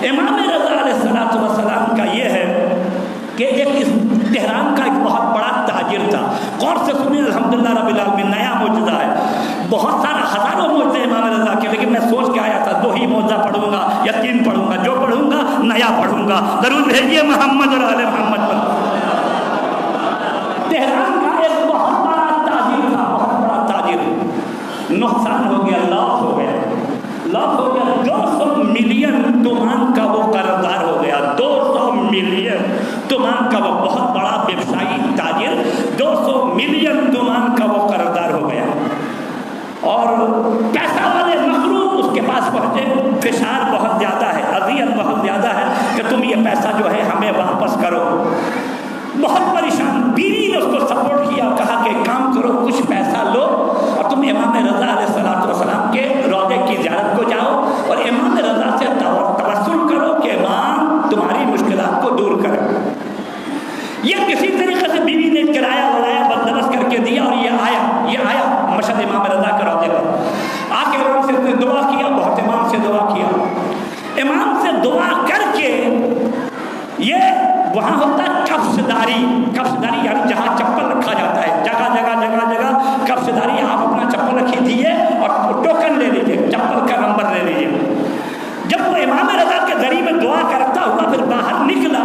امام رضا علیہ السلام کا یہ ہے کہ ایک اس تہران کا ایک بہت بڑا تاجر تھا. غور سے سنیں, الحمدللہ رب العالمین, نیا معجزہ ہے. بہت سارا ہزاروں معجزے امام رضا کے, لیکن میں سوچ کے آیا تھا 2 ہی معجزہ پڑھوں گا یا 3 پڑھوں گا. جو پڑھوں گا نیا پڑھوں گا. درود بھیجیے محمد اور آل محمد پر. تہران کا ایک بہت بڑا تاجر تھا, بہت بڑا تاجر. نقصان ہو گیا, لاس ہو گیا, لاس ہو گیا. 200 ملین تومان کا وہ قرضدار ہو گیا. 200 ملین تومان کا وہ بہت بڑا ویوسائی تاجر, 200 ملین تومان کا وہ قرضدار ہو گیا. اور پیسہ والے مخلوق اس کے پاس پہنچے. فشار بہت زیادہ ہے, اذیت بہت زیادہ ہے کہ تم یہ پیسہ جو ہے ہمیں واپس کرو. بہت پریشان. بیوی نے اس کو سپورٹ کیا, کہا کہ کام کرو, کچھ پیسہ لو اور تم امام رضا علیہ السلام کے روضے کی زیارت کو جاؤ اور امام رضا سے توسل کرو کہ امام تمہاری مشکلات کو دور کرے. یہ کسی طریقے سے بیوی نے کرایہ ورایا بندوبست کر کے دیا اور یہ آیا مشہد امام رضا کے روضے پر. آ کے امام سے دعا کیا, بہت امام سے دعا کیا. امام سے دعا کر کے یہ وہاں ہوتا ہے کفشداری. کفشداری یعنی جہاں چپل رکھا جاتا ہے, جگہ جگہ کفشداری. آپ اپنا چپل رکھ دیجیے اور ٹوکن لے لیجیے, چپل کا نمبر لے لیجیے. جب وہ امام رضا کے ذریعے میں دعا کرتا ہوا پھر باہر نکلا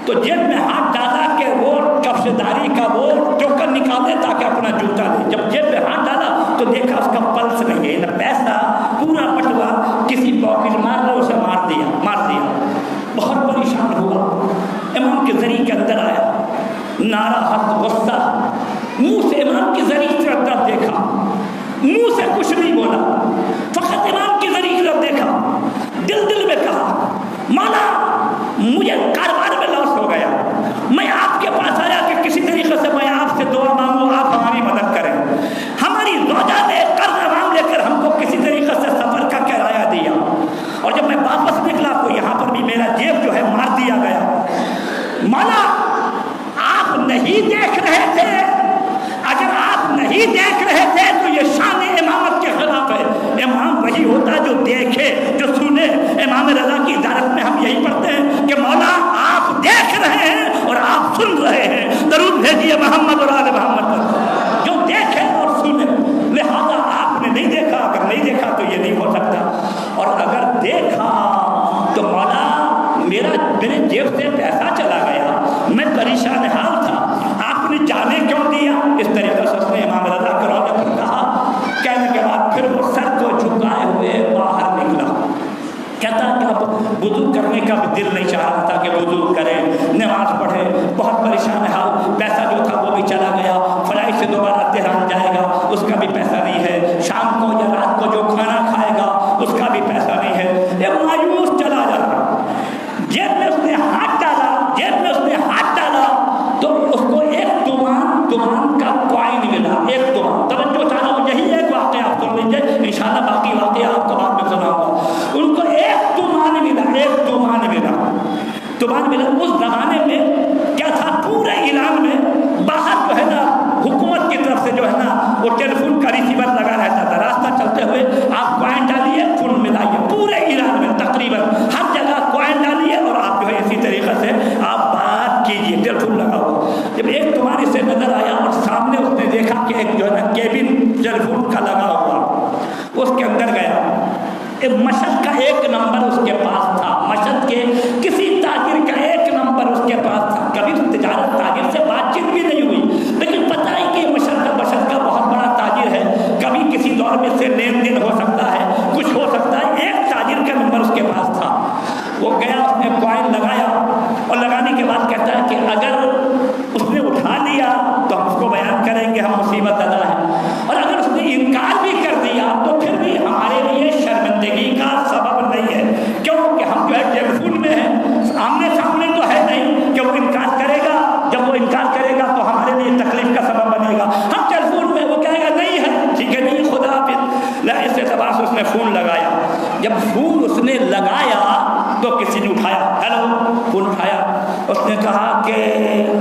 تو جیب میں ہاتھ ڈالا کہ وہ کفشداری کا وہ ٹوکن نکالے تاکہ اپنا جوتا لے. جب جیب میں ہاتھ ڈالا تو دیکھا اس کا پلس نہیں ہے, نہ پیسہ, پورا بٹوا کسی پاکٹ مار لو اسے مار دیا. بہت پریشان ہوا. امام کے ذریعے کے اندر آیا, ناراحت, غصہ, منہ سے امام کے ذریعے کی طرف دیکھا, منہ سے کچھ نہیں بولا, فقط امام کے ذریعے کی طرف دیکھا. دل میں کہا مولا مجھے کاروبار میں لاس ہو گیا, میں آپ کے پاس آیا کہ کسی طریقے سے میں آپ سے دعا مانگوں, آپ ہماری مدد کریں. ہماری زوجہ نے قرض عوام لے کر ہم کو کسی طریقے سے سفر کا کرایہ دیا اور جب میں واپس نکلا تو یہاں پر بھی میرا جیب جو ہے مار دیا گیا. مولا آپ نہیں دیکھ رہے تھے, اگر آپ نہیں دیکھ رہے تھے تو یہ شان امامت کے خلاف ہے. امام وہی ہوتا جو دیکھے, جو سنے. امام رضا کی عدالت میں ہم یہی پڑھتے ہیں کہ مولا آپ دیکھ رہے ہیں اور آپ سن رہے ہیں. درود بھیجیے محمد اور آل محمد پر. جو دیکھے اور سنے, لہذا آپ نے نہیں دیکھا, اگر نہیں دیکھا تو یہ نہیں ہو سکتا, اور اگر دیکھا تو مولا میرے جیب سے پیسہ چلا گیا, میں پریشان حال تھا, آپ نے جانے کیوں دیا. اس طریقے سے اس نے امام رضا کے روضے پر کہا. کہنے کے بعد پھر وہ سر کو جھکائے ہوئے باہر نکلا. کہتا کہ اب وضو کرنے کا بھی دل نہیں چاہ رہا تھا کہ وضو کرے, نماز پڑھے. بہت پریشان حال, پیسہ جو تھا وہ بھی چلا گیا. فلائٹ سے دوبارہ تہران جائے گا, اس کا بھی پیسہ نہیں ہے. شام کو یا رات کو جو کھانا کھائے گا اس کا بھی پیسہ نہیں ہے. یہ مایوس چلا جا رہا. جیب میں اس نے ہاتھ ڈالا تو اس کو 1 تومان کا کوائن ملا. 1 تومان. توجہ چاہو, یہی ایک واقعہ آپ سن لیجیے, انشاءاللہ باقی واقعہ آپ کو بعد میں سناؤں گا. ان کو 1 تومان ملا. 1 تومان ملا. اس زمانے میں کیا تھا, پورے ایران میں باہر جو ہے نا حکومت کی طرف سے جو ہے نا وہ ٹیلیفون کا ریسیور لگا رہتا تھا. راستہ چلتے ہوئے آپ کوائن ڈالیے, فون ملائیے. پورے ایران میں تقریباً ہر جگہ کوائن ڈالیے اور آپ جو ہے اسی طریقے سے آپ بات کیجیے. ٹیلیفون لگا ہوا. جب 1 تومان سے نظر آیا اور سامنے اس نے دیکھا کہ ایک جو ہے نا کیبن ٹیلیفون کا لگا ہوا, اس کے اندر گیا. مشہد کا 1 نمبر اس کے پاس تھا. مشہد کے کسی تاجر کا 1 نمبر اس کے پاس تھا. کبھی اس تجارت تاجر سے بات چیت بھی نہیں ہوئی, لیکن پتہ ہے کہ مشہد کا بہت بڑا تاجر ہے, کبھی کسی دور میں سے لین دین ہو سکتا ہے, کچھ ہو سکتا ہے. 1 تاجر کا نمبر اس کے پاس تھا. وہ گیا, اس نے کوائن لگایا اور لگانے کے بعد کہتا ہے کہ اگر اس نے اٹھا لیا تو ہم اس کو بیان کریں گے ہم مصیبت زدہ ہیں, اور اگر اس نے انکار بھی کر دیا تو پھر بھی ہمارے لیے شرمندگی کا سبب نہیں ہے. کیوں کہ ہم جو ہے ٹیلیفون میں ہیں, آمنے سامنے تو ہے نہیں کہ وہ انکار کرے گا. جب وہ انکار کرے گا تو ہمارے لیے تکلیف کا سبب بنے گا. ہم ٹیلیفون میں, وہ کہے گا نہیں ہے, ٹھیک ہے نہیں, خدا حافظ. اس اعتبار سے اس نے فون لگایا. جب فون اس نے لگایا تو کسی نے اٹھایا. ہیلو, فون اٹھایا. اس نے کہا کہ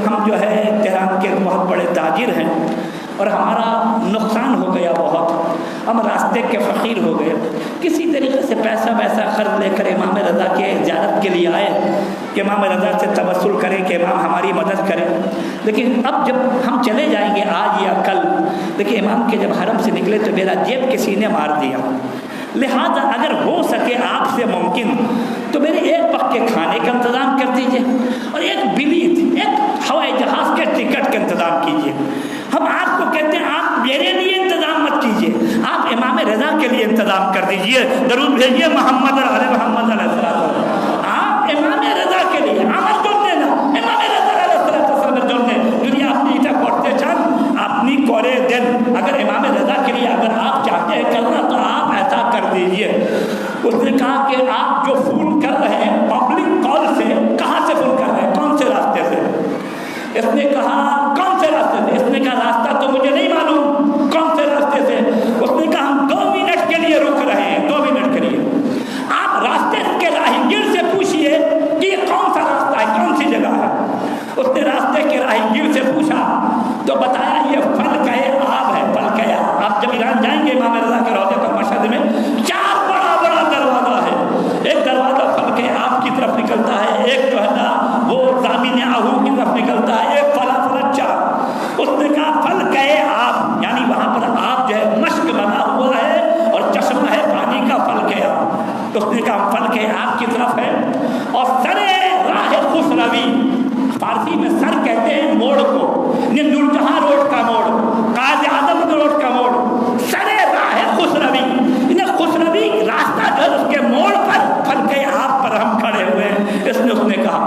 ہم جو ہے تہران کے بہت بڑے تاجر ہیں, اور ہمارا نقصان ہو گیا بہت، ہم راستے کے فقیر ہو گئے، کسی طریقے سے پیسہ ویسا خرچ لے کر امام رضا کے زیارت کے لیے آئے کہ امام رضا سے توسل کریں کہ امام ہماری مدد کریں، لیکن اب جب ہم چلے جائیں گے آج یا کل، لیکن امام کے جب حرم سے نکلے تو میرا جیب کسی نے مار دیا، لہذا اگر ہو سکے آپ سے ممکن تو میرے ایک وقت کے کھانے کا انتظام کر دیجئے اور ایک بلیت، ایک ہوائی جہاز کے ٹکٹ کا انتظام کیجئے۔ ہم آپ کو کہتے ہیں آپ میرے لیے انتظام مت کیجئے، آپ امام رضا کے لیے انتظام کر دیجئے، درود بھیجئے محمد علیہ محمد علیہ السلام، آپ امام رضا کے لیے عمل کرنے نا، امام رضا علیہ السلام جڑنے دنیا اپنی ایٹا پڑھتے چند اپنی کورے دن، اگر امام رضا کے لیے اگر آپ چاہتے ہیں کرنا تو آپ ایسا کر دیجئے۔ اس نے کہا کہ آپ جو فون کر رہے ہیں پبلک کال سے، کہاں سے فون کر رہے ہیں، کون سے راستے سے؟ اس نے کہا کون سے راستے سے؟ اس نے کہا راستہ تو مجھے نہیں معلوم، کون سے راستے سے؟ اس نے کہا ہم 2 منٹ کے لیے رک رہے ہیں، 2 منٹ کے لیے۔ آپ راستے کے راہگیر سے پوچھئے کہ یہ کون سا راستہ ہے، کون سی جگہ ہے؟ اس نے راستے کے راہگیر سے پوچھا تو بتایا یہ فلکہ آب ہے، فلکہ آب۔ آپ جب ایران جائیں گے امام رضا کے روضے پر مشہد میں 4 بڑا بڑا دروازہ ہے، ایک دروازہ فلکہ آب کی طرف نکلتا ہے، ایک جو ہے نا وہ زامین آہو کی طرف نکلتا ہے، ایک فلچا۔ اس نے کہا فلکہ آب، یعنی وہاں پر آب جو ہے مشک بنا ہوا ہے اور چشمہ ہے پانی کا، فلکہ آب۔ اس نے کہا فلکہ آب کی طرف ہے، اور سرے راہ خسروی، فارسی میں سر کہتے ہیں موڑ کو، نورجہاں روڈ کا موڑ، قائد اعظم روڈ کا موڑ، سرے راہ خسروی، انہیں خسروی راستہ جو اس کے موڑ پر فلکہ آب پر ہم کھڑے ہوئے ہیں۔ اس نے کہا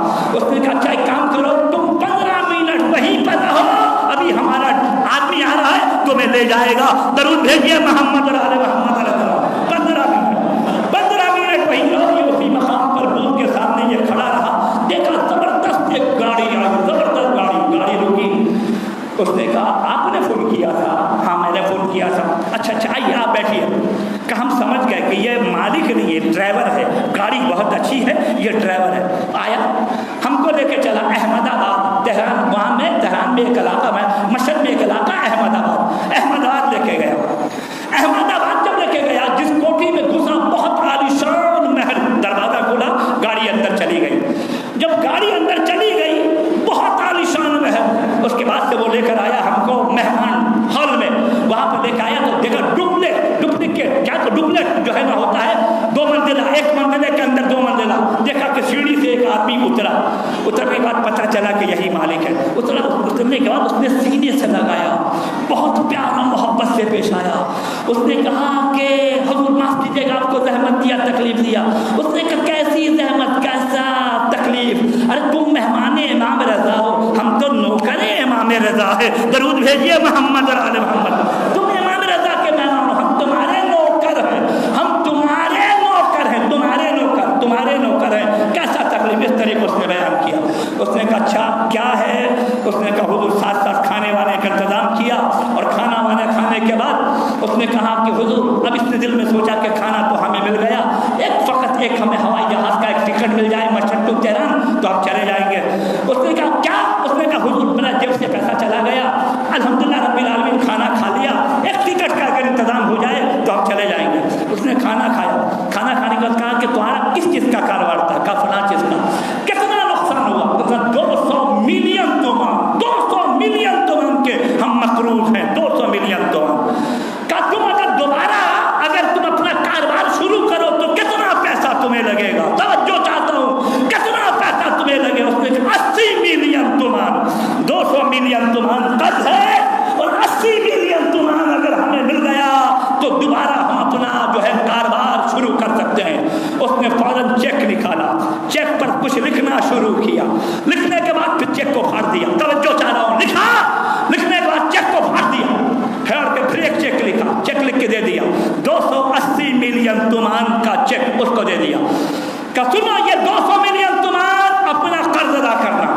اچھا ایک کام کرو، تم 15 منٹ وہیں پر رہو، ابھی ہمارا آدمی آ رہا ہے تمہیں لے جائے گا، درود بھیجیے محمد علیہ محمد علیہ السلام۔ 15 منٹ وہیں رہو۔ یہ اسی مقام پر بوجھ کے سامنے یہ کھڑا رہا، دیکھا زبردست ایک گاڑی آئی، زبردست گاڑی رکی۔ اس نے کہا آپ نے فون کیا تھا؟ ہاں میں نے فون کیا تھا۔ اچھا آئیے آپ بیٹھیے۔ کہ ہم سمجھ گئے کہ یہ مالک نہیں ہے، ڈرائیور ہے، گاڑی بہت اچھی ہے، یہ ڈرائیور ہے۔ آیا ہم کو لے کے چلا احمد آباد، تہران، وہاں میں تہران میں ایک علاقہ، میں مشہد میں ایک علاقہ احمد آباد لے کے گیا۔ احمد آباد جب لے کے گیا، جس کوٹھی میں گھسا بہت عالیشان محل، دروازہ کھولا، گاڑی اندر چلی گئی۔ جب گاڑی اندر چلی گئی، بہت عالیشان محل، اس کے بعد سے وہ لے کر آیا ہم کو مہمان ہال میں، وہاں پہ لے کے آیا تو دیکھا ڈپلیکیٹ، کیا تو ڈپلیکیٹ جو ہے نا ہوتا ہے 2 منزلہ، 1 منزلے کے اندر 2 منزلہ۔ دیکھا کہ سیڑھی سے ایک آدمی اترنے کے بعد پتہ چلا کہ یہی مالک ہے۔ اترنے کے بعد اس نے سینے سے لگایا، بہت پیار و محبت سے پیش آیا۔ اس نے کہا کہ حضور معاف کیجیے گا آپ کو زحمت دیا، تکلیف دیا۔ اس نے کہا کیسی زحمت، کیسا تکلیف، ارے تم مہمان امام رضا ہو، ہم تو نوکر امام رضا ہے، درود بھیجیے محمد علیہ محمد۔ تم امام رضا کے مہمان ہو، ہم تمہارے نوکر ہیں، ہم تمہارے نوکر ہیں، تمہارے نوکر ہیں، کیسا تکلیف۔ اس طریقے اس نے بیان کیا۔ اس نے کہا اچھا کیا ہے؟ اس نے کہا حضور ساتھ کھانے وانے کا انتظام کیا، اور کھانا وانا کھانے کے بعد اس نے کہا کہ حضور، اب اس نے دل میں سوچا کہ کھانا تو ہمیں مل گیا، فقط ایک ہمیں ہوائی جہاز کا ایک ٹکٹ مل جائے مشہد ٹو تہران تو ہم چلے جائیں گے۔ اس نے کہا کیا؟ اس نے کہا حضور میرا جیب سے پیسہ چلا گیا، الحمدللہ رب العالمین کھانا کھا لیا، ایک ٹکٹ کا اگر انتظام ہو جائے تو ہم چلے جائیں گے۔ اس نے کھانا کھایا، کھانا کھانے کے بعد کہا کہ تمہارا کس چیز کا کاروبار تھا؟ کہا فلاں چیز کا۔ کتنا نقصان ہوا؟ 200 ملین تومان، 200 ملین تومان کے ہم مقروض ہیں، 200 ملین تومان۔ کہا تم اگر دوبارہ تم اپنا کاروبار شروع کرو تو کتنا پیسہ تمہیں لگے گا؟ توجہ چاہتا ہوں، کتنا پیسہ تمہیں لگے گا؟ اس نے کہا 80 ملین تومان۔ 200 ملین تومان قرض ہے، اور 80 ملین تومان اگر ہمیں مل گیا تو دوبارہ ہم اپنا جو ہے کاروبار شروع کر سکتے ہیں۔ اس نے فوراً چیک نکالا، چیک پر کچھ لکھنا شروع کیا، لکھنے کے بعد پھر چیک کو پھاڑ دیا۔ توجہ چاہ رہا ہوں، لکھنے کے بعد چیک کو پھاڑ دیا، پھیڑ کے پھر ایک چیک لکھا، چیک لکھ کے دے دیا، 280 ملین تومان کا چیک اس کو دے دیا۔ کہ سنو یہ 200 ملین تومان اپنا قرض ادا کرنا،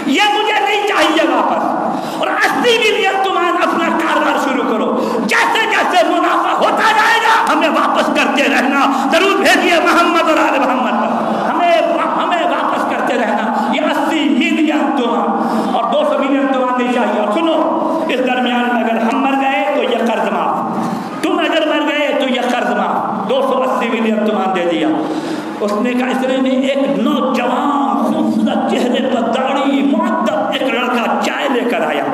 یہ مجھے نہیں چاہیے واپس، اور 80 ملین تومان اپنا کاروبار شروع کرو، جیسے جیسے منافع ہوتا جائے گا ہمیں واپس کرتے رہنا، درود بھیجیے محمد اور آل محمد پر، ہمیں واپس کرتے رہنا۔ یہ 80 ملین تومان اور 200 ملین تومان نہیں چاہیے۔ اور سنو اس درمیان میں اگر اس نے کہا اس نے ایک نوجوان خوبصورت چہرے پر داڑھی مؤدب ایک لڑکا چائے لے کر آیا.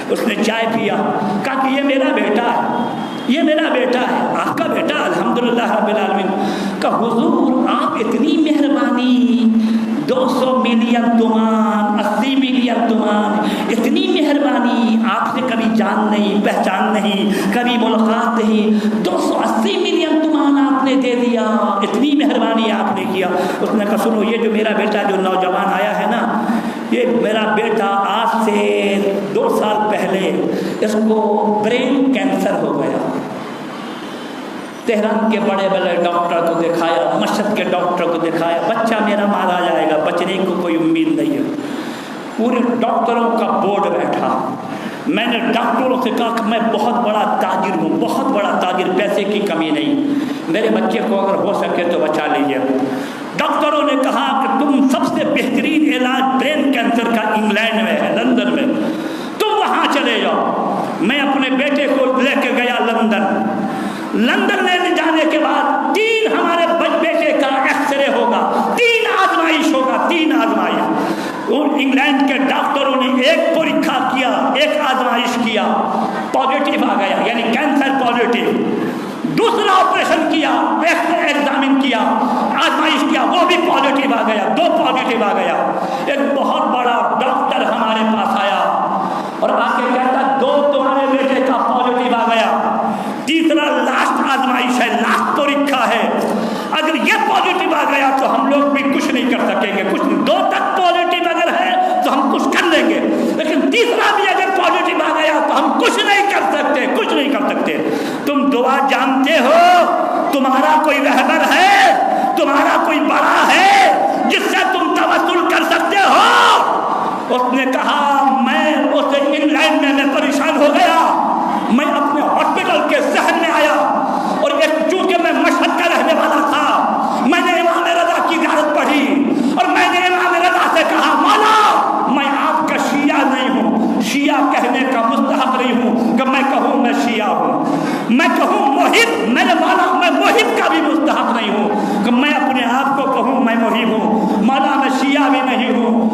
اس نے چائے پیا, کہا کہ یہ میرا بیٹا ہے, یہ میرا بیٹا ہے. آپ کا بیٹا؟ الحمدللہ رب العالمین. کہا حضور آپ اتنی مہربانی, 200 ملین تومان, 80 ملین تومان, اتنی مہربانی, آپ سے کبھی جان نہیں پہچان نہیں, کبھی ملاقات نہیں, 280 ملین تومان آپ نے دے دیا, اتنی مہربانی آپ نے کیا. اس نے کہا سنو, یہ جو میرا بیٹا جو نوجوان آیا ہے نا, یہ میرا بیٹا آج سے 2 سال پہلے اس کو برین کینسر ہو گیا. تہران کے بڑے بڑے ڈاکٹر کو دکھایا, مشہد کے ڈاکٹر کو دکھایا, بچہ میرا مارا جائے گا, بچنے کو کوئی امید نہیں ہے. پورے ڈاکٹروں کا بورڈ بیٹھا. میں نے ڈاکٹروں سے کہا کہ میں بہت بڑا تاجر ہوں, بہت بڑا تاجر, پیسے کی کمی نہیں, میرے بچے کو اگر ہو سکے تو بچا لیجیے. ڈاکٹروں نے کہا کہ تم سب سے بہترین علاج برین کینسر کا انگلینڈ میں ہے, لندن میں, تم وہاں چلے جاؤ. میں اپنے بیٹے کو لے کے گیا لندن. لندن میں جانے کے بعد 3 ہمارے بیٹے کا ایکس رے ہوگا, 3 آزمائش ہوگا, 3 آزمائش. اور انگلینڈ کے ڈاکٹروں نے ایک پریکھا کیا, ایک آزمائش کیا, پازیٹیو آ گیا, یعنی کینسر پازیٹیو. دوسرا آپریشن کیا, ایگزامن کیا, آزمائش کیا, وہ بھی پازیٹیو آ گیا, 2 پازیٹیو آ گیا. ایک بہت بڑا ڈاکٹر ہمارے پاس آیا اور آ کے کہتا 2 تمہارے بیٹے کا پازیٹیو آ گیا, تیسرا لاسٹ آزمائش ہے, لاسٹ پریکھا ہے, اگر یہ پازیٹیو آ گیا تو ہم لوگ بھی کچھ نہیں کر سکیں گے, کچھ 2 تک پازیٹیو اگر ہے تو ہم کچھ کر لیں گے, لیکن تیسرا بھی اگر پازیٹیو آ گیا تو ہم کچھ نہیں کر سکتے, کچھ نہیں کر سکتے. تم دعا جانتے ہو, تمہارا کوئی رہبر ہے, تمہارا کوئی بڑا ہے جس سے تم توسل کر سکتے ہو؟ اس نے کہا میں اس انگلینڈ میں پریشان ہو گیا, میں اپنے ہاسپٹل کے شہر میں آیا اور چونکہ میں مشہد کا رہنے والا تھا, میں نے امام رضا کی زیارت پڑھی اور میں نے امام رضا سے کہا مولا میں آپ کا شیعہ نہیں ہوں, شیعہ کہنے کا مستحق نہیں ہوں کہ میں کہوں میں شیعہ ہوں, میں کہوں محب, میرے مولا میں محب کا بھی مستحق نہیں ہوں کہ میں اپنے آپ کو کہوں میں محب ہوں. مولا میں شیعہ بھی نہیں ہوں,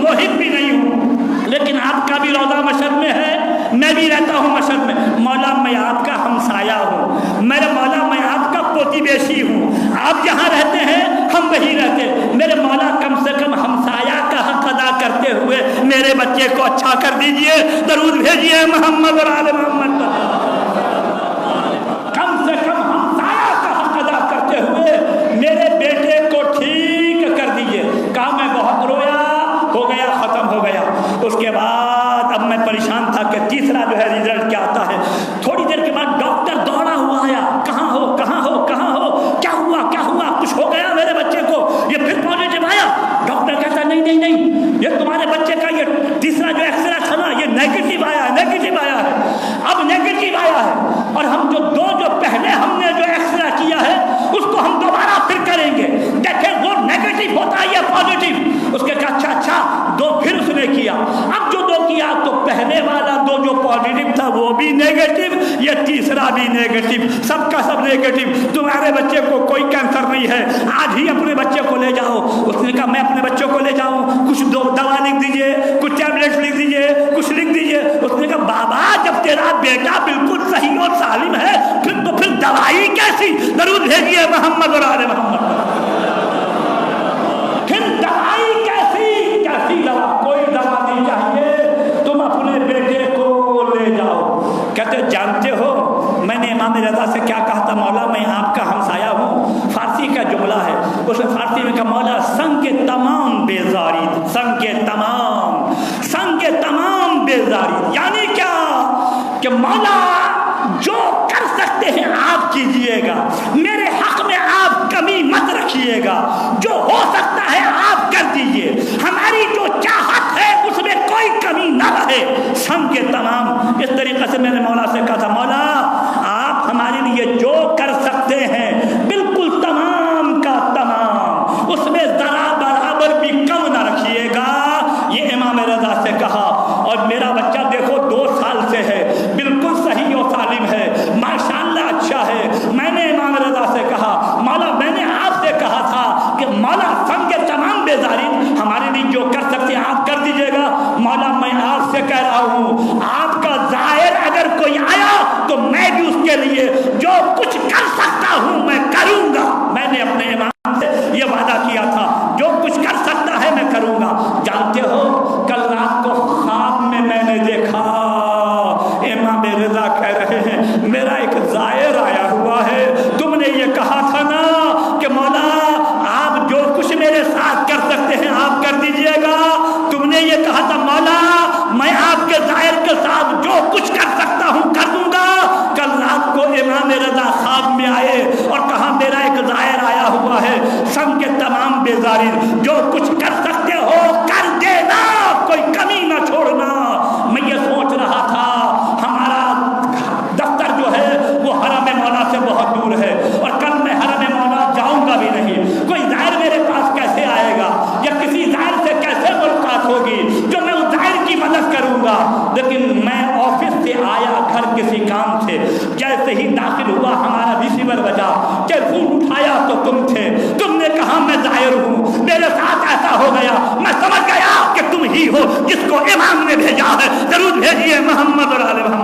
محب بھی نہیں ہوں, لیکن آپ کا بھی روضہ مشہد میں ہے, میں بھی رہتا ہوں مشہد میں. مولا میں آپ کا ہمسایہ ہوں, میرے مولا میں آپ کا پوتی بیشی ہوں, آپ جہاں رہتے ہیں ہم وہی رہتے. میرے مولا کم سے کم ہمسایہ کا حق ادا کرتے ہوئے میرے بچے کو اچھا کر دیجئے, درود بھیجئے محمد اور آل محمد. کم سے کم ہمسایہ کا حق ادا کرتے ہوئے میرے بیٹے کو ٹھیک کر دیجئے. کہا میں بہت رویا, ہو گیا, ختم ہو گیا. اس کے بعد اب میں پریشان تھا کہ تیسرا جو ہے رزلٹ کیا آتا ہے. تھوڑی دیر کے بعد ڈاکٹر دوڑا ہوا آیا, کہاں ہو کہاں ہو کہاں ہو, کیا ہوا کیا ہوا, کچھ ہو گیا میرے بچے کو, یہ پھر پازیٹیو آیا. ڈاکٹر کہتا نہیں نہیں نہیں, یہ تمہارے بچے کا یہ تیسرا جو ایکس رے تھا نا یہ نیگیٹو آیا ہے, نیگیٹو آیا ہے, اب نیگیٹو آیا ہے. اور ہم جو پہلے ہم نے جو ایکس رے کیا ہے اس کو ہم دوبارہ پھر کریں گے, دیکھیں وہ نیگیٹو ہوتا ہے یا پازیٹیو. اس کے کہا اچھا 2 پھر اس نے کیا. اب جو 2 کیا تو پہلے والا 2 جو پازیٹیو تھا وہ بھی نیگیٹو, یہ تیسرا بھی نیگیٹو, سب کا سب نیگیٹو. تمہارے بچے کو کوئی کینسر نہیں ہے, آج ہی اپنے بچے کو لے جاؤ. اس نے کہا میں اپنے بچوں کو لے جاؤں, کچھ دوا لکھ دیجئے, کچھ ٹیبلٹ لکھ دیجئے, کچھ لکھ دیجئے. اس نے کہا بابا جب تیرا بیٹا بالکل صحیح اور سالم ہے پھر دوائی کیسی, درود بھیجئے محمد اور آل محمد. پھر دوائی کیسی دوا, کوئی دوا نہیں چاہیے, تم اپنے بیٹے کو لے جاؤ. کہتے جانتے ہو میں نے امام رضا سے کیا کہا تھا, مولا میں آپ کا ہمسایہ ہوں. فارسی کا جملہ ہے, اس نے فارسی میں کہا مولا سنگ تمام بیزاری, سنگ تمام بیزاری, یعنی کیا کہ مولا جو کر سکتے ہیں آپ کیجئے گا, میرے حق میں آپ کمی مت رکھیے گا, جو ہو سکتا ہے آپ کر دیجئے, ہماری جو چاہت ہے اس میں کوئی کمی نہ رہے. سنگ تمام. اس طریقے سے میں نے مولا سے کہا تھا مولا آپ ہمارے لیے جو کر سکتے ہیں بالکل تمام کا تمام, اس میں ذرا برابر بھی کم نہ رکھیے گا. یہ امام رضا سے کہا. اور میرا بچہ دیکھو 2 سال سے ہے, بالکل صحیح اور سالم ہے, ماشاءاللہ اچھا ہے. میں نے امام رضا سے کہا مولا میں نے آپ سے کہا تھا مولا سنگ تمام بیزاری ہمارے لیے جو کر سکتے ہیں آپ کر دیجیے گا. مولا میں آپ سے کہہ رہا ہوں آپ کا زائر اگر کوئی آیا تو میں بھی اس کے لیے جو کچھ کر سکتا ہوں میں کروں گا. میں نے اپنے امام سے یہ وعدہ کیا تھا جو کچھ کر سکتا ہے میں کروں گا. جانتے ہو کل رات کو خواب میں نے دیکھا امام رضا کہہ رہے ہیں میرا ایک زائر آیا ہوا ہے. تم نے یہ کہا تھا نا کہ مولا آپ جو کچھ میرے ساتھ کر سکتے ہیں آپ کر دیجئے گا. تم نے یہ کہا تھا مولا میں آپ کے زائر کے ساتھ جو کچھ کر سکتا ہوں کر دوں گا. کل رات کو امام رضا خواب میں آئے اور کہا میرا ایک زائر آیا ہوا ہے سن کے تمام بیزاری جو کچھ کر سکتے ہو کر دینا کوئی کمی نہ چھوڑنا. میں یہ سوچ رہا تھا ہمارا دفتر جو ہے وہ حرم مولا سے بہت دور ہے اور کل میں حرم مولا جاؤں گا بھی نہیں. کوئی زائر میرے پاس کیسے آئے گا یا کسی زائر سے کیسے ملاقات ہوگی جو میں اس زائر کی مدد کروں گا. لیکن میں آفس سے آیا گھر کسی کام سے جیسے ہی داخل ہوا ہمارا ریسیور بجا کہ فون اٹھایا تو تم تھے. تم نے کہا میں زائر ہوں میرے ساتھ ایسا ہو گیا. میں سمجھ گیا کہ تم ہی ہو جس کو امام نے بھیجا ہے. ضرور بھیجیے محمد اور آل محمد.